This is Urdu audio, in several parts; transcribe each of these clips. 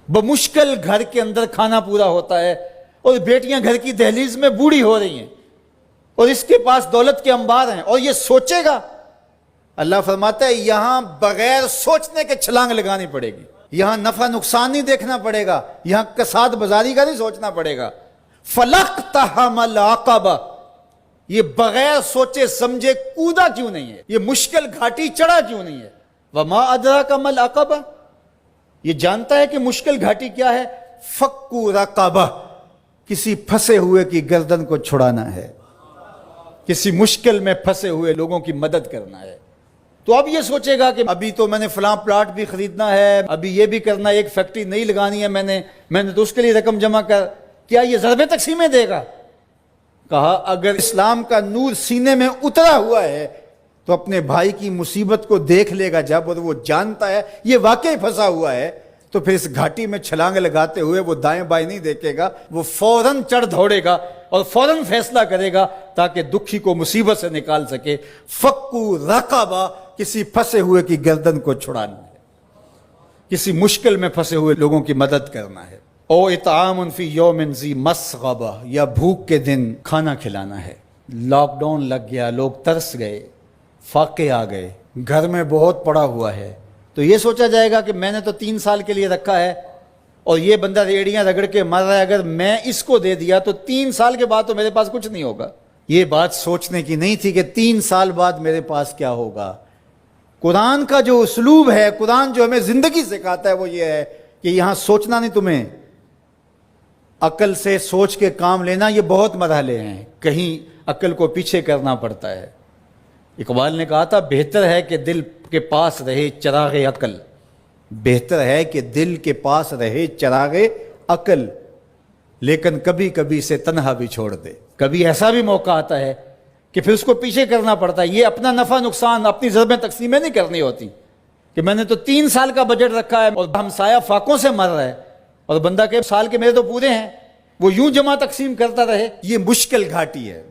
بمشکل گھر کے اندر کھانا پورا ہوتا ہے، اور بیٹیاں گھر کی دہلیز میں بوڑھی ہو رہی ہیں، اور اس کے پاس دولت کے انبار ہیں، اور یہ سوچے گا۔ اللہ فرماتا ہے یہاں بغیر سوچنے کے چھلانگ لگانی پڑے گی، یہاں نفع نقصان نہیں دیکھنا پڑے گا، یہاں کساد بازاری کا نہیں سوچنا پڑے گا۔ فَلَقْتَحَمَ الْعَقَبَةَ، یہ بغیر سوچے سمجھے کودا کیوں نہیں ہے، یہ مشکل گھاٹی چڑھا کیوں نہیں ہے؟ وَمَا أَدْرَاكَ مَا الْعَقَبَةُ، یہ جانتا ہے کہ مشکل گھاٹی کیا ہے؟ فَكُّ رَقَبَةٍ، کسی پھنسے ہوئے کی گردن کو چھڑانا ہے، کسی مشکل میں پھنسے ہوئے لوگوں کی مدد کرنا ہے۔ تو اب یہ سوچے گا کہ ابھی تو میں نے فلاں پلاٹ بھی خریدنا ہے، ابھی یہ بھی کرنا ہے، ایک فیکٹری نہیں لگانی ہے میں نے تو اس کے لیے رقم جمع کر، کیا یہ ضرب تقسیمیں دے گا؟ کہا اگر اسلام کا نور سینے میں اترا ہوا ہے تو اپنے بھائی کی مصیبت کو دیکھ لے گا جب، اور وہ جانتا ہے یہ واقعی پھنسا ہوا ہے، تو پھر اس گھاٹی میں چھلانگ لگاتے ہوئے وہ دائیں بائیں نہیں دیکھے گا، وہ فوراً چڑھ دوڑے گا اور فوراً فیصلہ کرے گا تاکہ دکھی کو مصیبت سے نکال سکے۔ فَكُّ رَقَبَةٍ، کسی پھنسے ہوئے کی گردن کو چھڑانا ہے، کسی مشکل میں پھنسے ہوئے لوگوں کی مدد کرنا ہے۔ او اطعام فی یوم ذی مسغبہ، یا بھوک کے دن کھانا کھلانا ہے۔ لاک ڈاؤن لگ گیا، لوگ ترس گئے، فاقے آ گئے، گھر میں بہت پڑا ہوا ہے، تو یہ سوچا جائے گا کہ میں نے تو 3 سال کے لیے رکھا ہے اور یہ بندہ ریڑیاں رگڑ کے مر رہا ہے، اگر میں اس کو دے دیا تو 3 سال کے بعد تو میرے پاس کچھ نہیں ہوگا۔ یہ بات سوچنے کی نہیں تھی کہ 3 سال بعد میرے پاس کیا ہوگا۔ قرآن کا جو اسلوب ہے، قرآن جو ہمیں زندگی سکھاتا ہے وہ یہ ہے کہ یہاں سوچنا نہیں، تمہیں عقل سے سوچ کے کام لینا، یہ بہت مرحلے ہیں، کہیں عقل کو پیچھے کرنا پڑتا ہے۔ اقبال نے کہا تھا بہتر ہے کہ دل کے پاس رہے چراغ عقل، بہتر ہے کہ دل کے پاس رہے چراغ عقل، لیکن کبھی کبھی اسے تنہا بھی چھوڑ دے۔ کبھی ایسا بھی موقع آتا ہے کہ پھر اس کو پیچھے کرنا پڑتا ہے۔ یہ اپنا نفع نقصان، اپنی ضربیں تقسیمیں نہیں کرنی ہوتی کہ میں نے تو 3 سال کا بجٹ رکھا ہے اور ہمسایہ فاقوں سے مر رہا ہے اور بندہ کے سال کے میرے تو پورے ہیں، وہ یوں جمع تقسیم کرتا رہے۔ یہ مشکل گھاٹی ہے،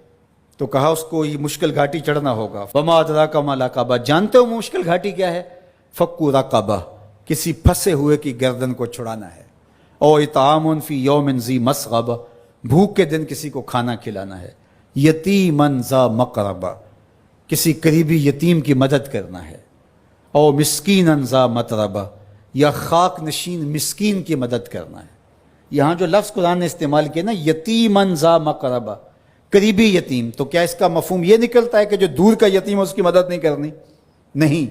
تو کہا اس کو یہ مشکل گھاٹی چڑھنا ہوگا۔ وما ادراک ما العقبہ، جانتے ہو مشکل گھاٹی کیا ہے؟ فک رقبہ، کسی پھنسے ہوئے کی گردن کو چھڑانا ہے۔ او اطعام فی یوم ذی مسغبہ، بھوک کے دن کسی کو کھانا کھلانا ہے۔ یتیمن ذا مقربہ، کسی قریبی یتیم کی مدد کرنا ہے۔ او مسکینن ذا متربہ، یا خاک نشین مسکین کی مدد کرنا ہے۔ یہاں جو لفظ قرآن نے استعمال کیا نا، یتیمن ذا مقربہ، قریبی یتیم، تو کیا اس کا مفہوم یہ نکلتا ہے کہ جو دور کا یتیم ہے اس کی مدد نہیں کرنی؟ نہیں،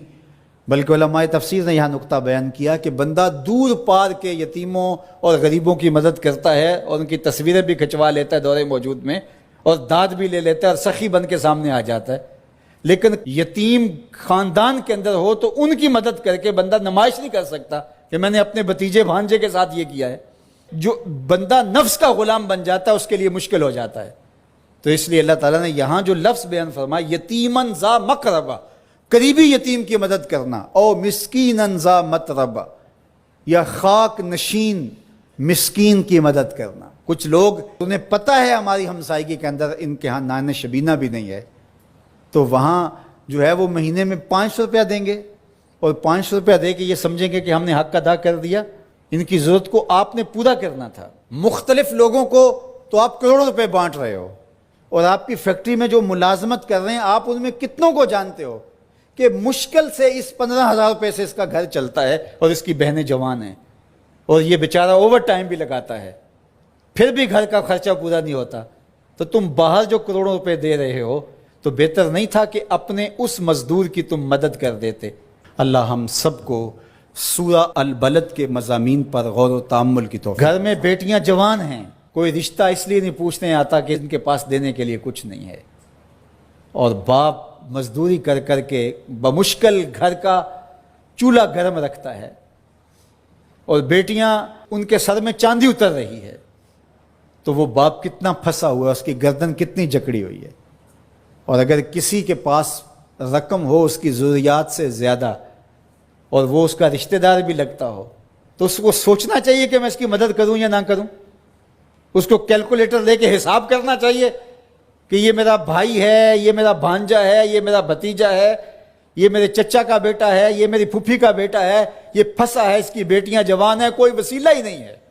بلکہ علماء تفسیر نے یہاں نقطہ بیان کیا کہ بندہ دور پار کے یتیموں اور غریبوں کی مدد کرتا ہے اور ان کی تصویریں بھی کھنچوا لیتا ہے دور موجود میں، اور داد بھی لے لیتا ہے اور سخی بن کے سامنے آ جاتا ہے، لیکن یتیم خاندان کے اندر ہو تو ان کی مدد کر کے بندہ نمائش نہیں کر سکتا کہ میں نے اپنے بھتیجے بھانجے کے ساتھ یہ کیا ہے۔ جو بندہ نفس کا غلام بن جاتا ہے اس کے لیے مشکل ہو جاتا ہے۔ تو اس لیے اللہ تعالیٰ نے یہاں جو لفظ بیان فرمایا، یتیمن ذا مقربہ، قریبی یتیم کی مدد کرنا، او مسکینن ذا متربہ، یا خاک نشین مسکین کی مدد کرنا۔ کچھ لوگ، انہیں پتہ ہے ہماری ہمسائیگی کے اندر ان کے ہاں نان شبینہ بھی نہیں ہے، تو وہاں جو ہے وہ مہینے میں 500 روپیہ دیں گے، اور 500 روپیہ دے کے یہ سمجھیں گے کہ ہم نے حق ادا کر دیا۔ ان کی ضرورت کو آپ نے پورا کرنا تھا۔ مختلف لوگوں کو تو آپ کروڑوں روپے بانٹ رہے ہو، اور آپ کی فیکٹری میں جو ملازمت کر رہے ہیں آپ ان میں کتنوں کو جانتے ہو کہ مشکل سے اس 15,000 روپے سے اس کا گھر چلتا ہے، اور اس کی بہنیں جوان ہیں، اور یہ بیچارہ اوور ٹائم بھی لگاتا ہے، پھر بھی گھر کا خرچہ پورا نہیں ہوتا۔ تو تم باہر جو کروڑوں روپے دے رہے ہو تو بہتر نہیں تھا کہ اپنے اس مزدور کی تم مدد کر دیتے؟ اللہ ہم سب کو سورہ البلد کے مضامین پر غور و تامل کی توفیق۔ گھر میں بیٹیاں جوان ہیں، کوئی رشتہ اس لیے نہیں پوچھنے آتا کہ ان کے پاس دینے کے لیے کچھ نہیں ہے، اور باپ مزدوری کر کر کے بمشکل گھر کا چولہا گرم رکھتا ہے، اور بیٹیاں ان کے سر میں چاندی اتر رہی ہے، تو وہ باپ کتنا پھنسا ہوا ہے، اس کی گردن کتنی جکڑی ہوئی ہے۔ اور اگر کسی کے پاس رقم ہو اس کی ضروریات سے زیادہ، اور وہ اس کا رشتہ دار بھی لگتا ہو، تو اس کو سوچنا چاہیے کہ میں اس کی مدد کروں یا نہ کروں۔ اس کو کیلکولیٹر لے کے حساب کرنا چاہیے کہ یہ میرا بھائی ہے، یہ میرا بھانجا ہے، یہ میرا بھتیجا ہے، یہ میرے چچا کا بیٹا ہے، یہ میری پھوپھی کا بیٹا ہے، یہ پھنسا ہے، اس کی بیٹیاں جوان ہیں، کوئی وسیلہ ہی نہیں ہے۔